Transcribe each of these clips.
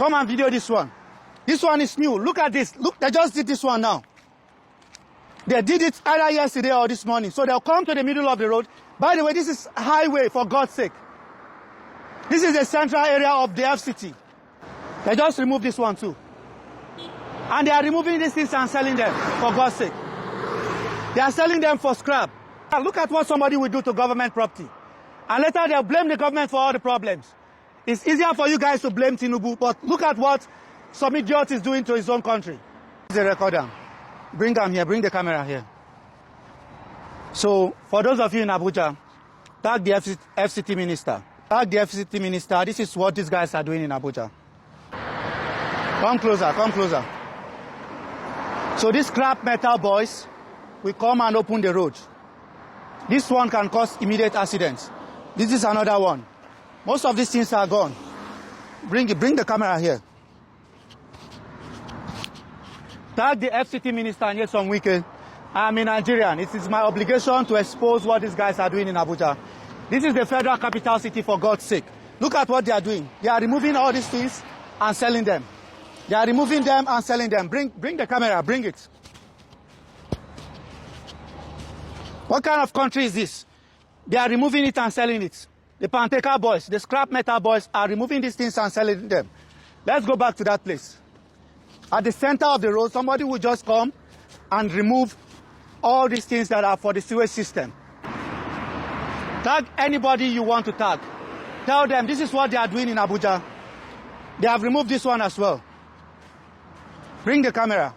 Come and video this one. This one is new. Look at this. Look, they just did this one now. They did it either yesterday or this morning. So they'll come to the middle of the road. By the way, this is highway, for God's sake. This is the central area of the FCT. They just removed this one too. And they are removing these things and selling them, for God's sake. They are selling them for scrap. Look at what somebody will do to government property. And later they'll blame the government for all the problems. It's easier for you guys to blame Tinubu, but look at what some idiot is doing to his own country. This is a recorder. Bring them here, bring the camera here. So, for those of you in Abuja, tag the FCT minister. Tag the FCT minister. This is what these guys are doing in Abuja. Come closer, come closer. So these scrap metal boys will come and open the road. This one can cause immediate accidents. This is another one. Most of these things are gone. Bring the camera here. Tag the FCT minister and Nyesom Wike. I'm a Nigerian. It is my obligation to expose what these guys are doing in Abuja. This is the federal capital city, for God's sake. Look at what they are doing. They are removing all these things and selling them. They are removing them and selling them. Bring the camera, bring it. What kind of country is this? They are removing it and selling it. The Panteka boys, the scrap metal boys are removing these things and selling them. Let's go back to that place. At the center of the road, somebody will just come and remove all these things that are for the sewage system. Tag anybody you want to tag. Tell them this is what they are doing in Abuja. They have removed this one as well. Bring the camera.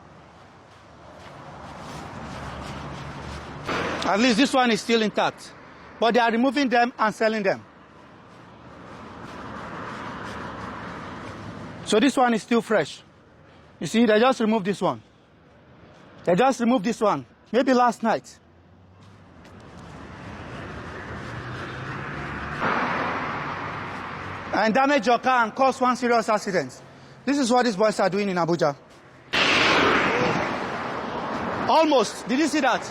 At least this one is still intact. But they are removing them and selling them. So this one is still fresh. You see, they just removed this one. They just removed this one, maybe last night. And damage your car and cause one serious accident. This is what these boys are doing in Abuja. Almost. Did you see that?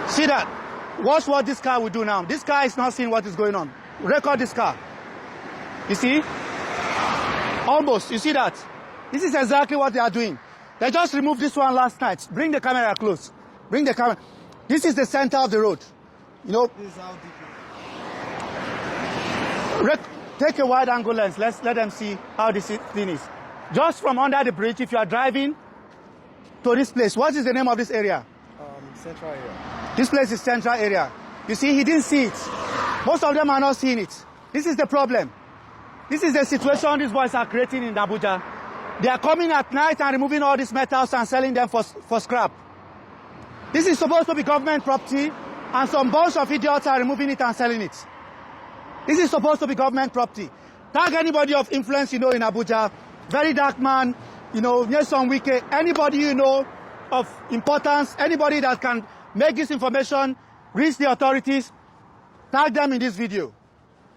See that? Watch what this car will do now. This car is not seeing what is going on. Record this car. You see? Almost. You see that? This is exactly what they are doing. They just removed this one last night. Bring the camera close. Bring the camera. This is the center of the road. You know? This is how deep. Take a wide angle lens. Let them see how this thing is. Just from under the bridge, if you are driving to this place, what is the name of this area? Central area. This place is central area. You see, he didn't see it. Most of them are not seeing it. This is the problem. This is the situation these boys are creating in Abuja. They are coming at night and removing all these metals and selling them for scrap. This is supposed to be government property, and some bunch of idiots are removing it and selling it. This is supposed to be government property. Tag anybody of influence you know in Abuja, very dark man, you know, Nyesom Wike, anybody you know of importance, anybody that can make this information reach the authorities, tag them in this video.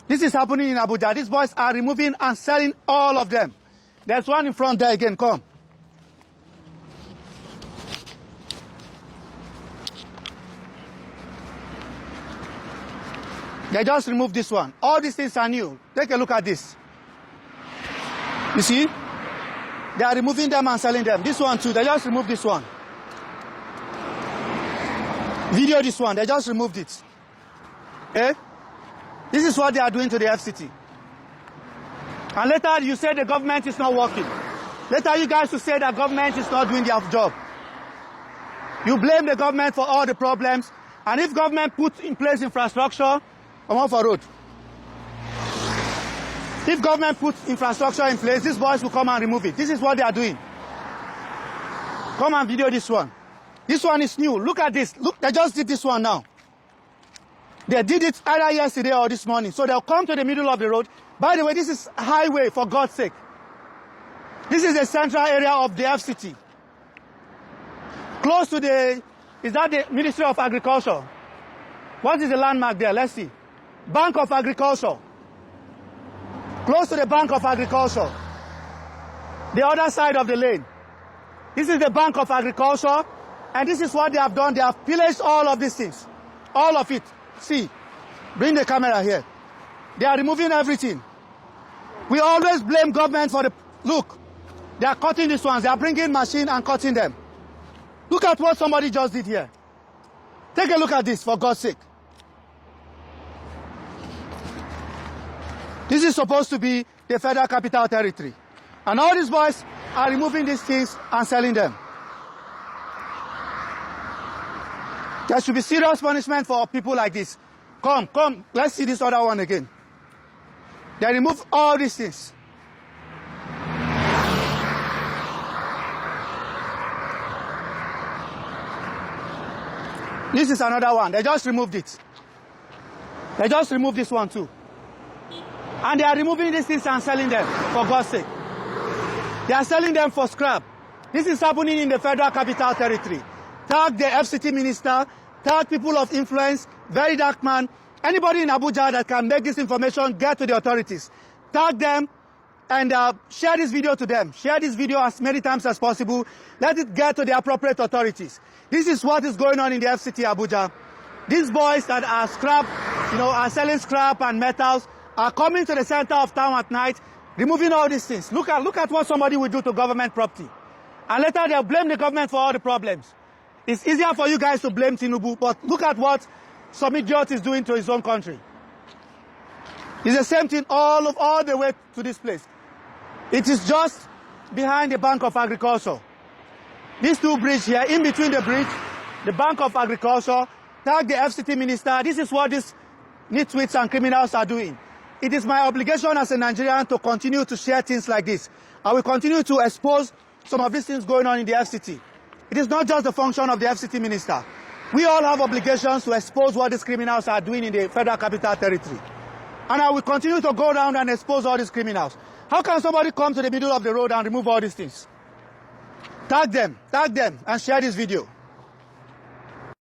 This is happening in Abuja. These boys are removing and selling all of them. There's one in front there again, come. They just removed this one. All these things are new. Take a look at this. You see? They are removing them and selling them. This one too, they just removed this one. Video this one, they just removed it. Eh? This is what they are doing to the FCT. And later you say the government is not working. Later you guys will say that government is not doing their job. You blame the government for all the problems. And if government puts in place infrastructure, come on for road. If government puts infrastructure in place, these boys will come and remove it. This is what they are doing. Come and video this one. This one is new. Look at this. Look, they just did this one now. They did it either yesterday or this morning. So they'll come to the middle of the road. By the way, this is highway, for God's sake. This is the central area of the FCT. Close to the, is that the Ministry of Agriculture? What is the landmark there? Let's see. Bank of Agriculture. Close to the Bank of Agriculture. The other side of the lane. This is the Bank of Agriculture. And this is what they have done. They have pillaged all of these things. All of it. See. Bring the camera here. They are removing everything. We always blame government for the... Look, they are cutting these ones. They are bringing machine and cutting them. Look at what somebody just did here. Take a look at this, for God's sake. This is supposed to be the Federal Capital Territory. And all these boys are removing these things and selling them. There should be serious punishment for people like this. Come, let's see this other one again. They remove all these things. This is another one. They just removed it. They just removed this one too. And they are removing these things and selling them, for God's sake. They are selling them for scrap. This is happening in the Federal Capital Territory. Tag the FCT minister, tag people of influence, very dark man, anybody in Abuja that can make this information get to the authorities. Tag them and share this video to them. Share this video as many times as possible. Let it get to the appropriate authorities. This is what is going on in the FCT Abuja. These boys that are scrap, are selling scrap and metals, are coming to the center of town at night, removing all these things. Look at what somebody will do to government property. And later they'll blame the government for all the problems. It's easier for you guys to blame Tinubu, but look at what some idiot is doing to his own country. It's the same thing all the way to this place. It is just behind the Bank of Agriculture. These two bridges here, in between the bridge, the Bank of Agriculture, tag the FCT minister. This is what these nitwits and criminals are doing. It is my obligation as a Nigerian to continue to share things like this. I will continue to expose some of these things going on in the FCT. It is not just the function of the FCT minister. We all have obligations to expose what these criminals are doing in the Federal Capital Territory. And I will continue to go down and expose all these criminals. How can somebody come to the middle of the road and remove all these things? Tag them, and share this video.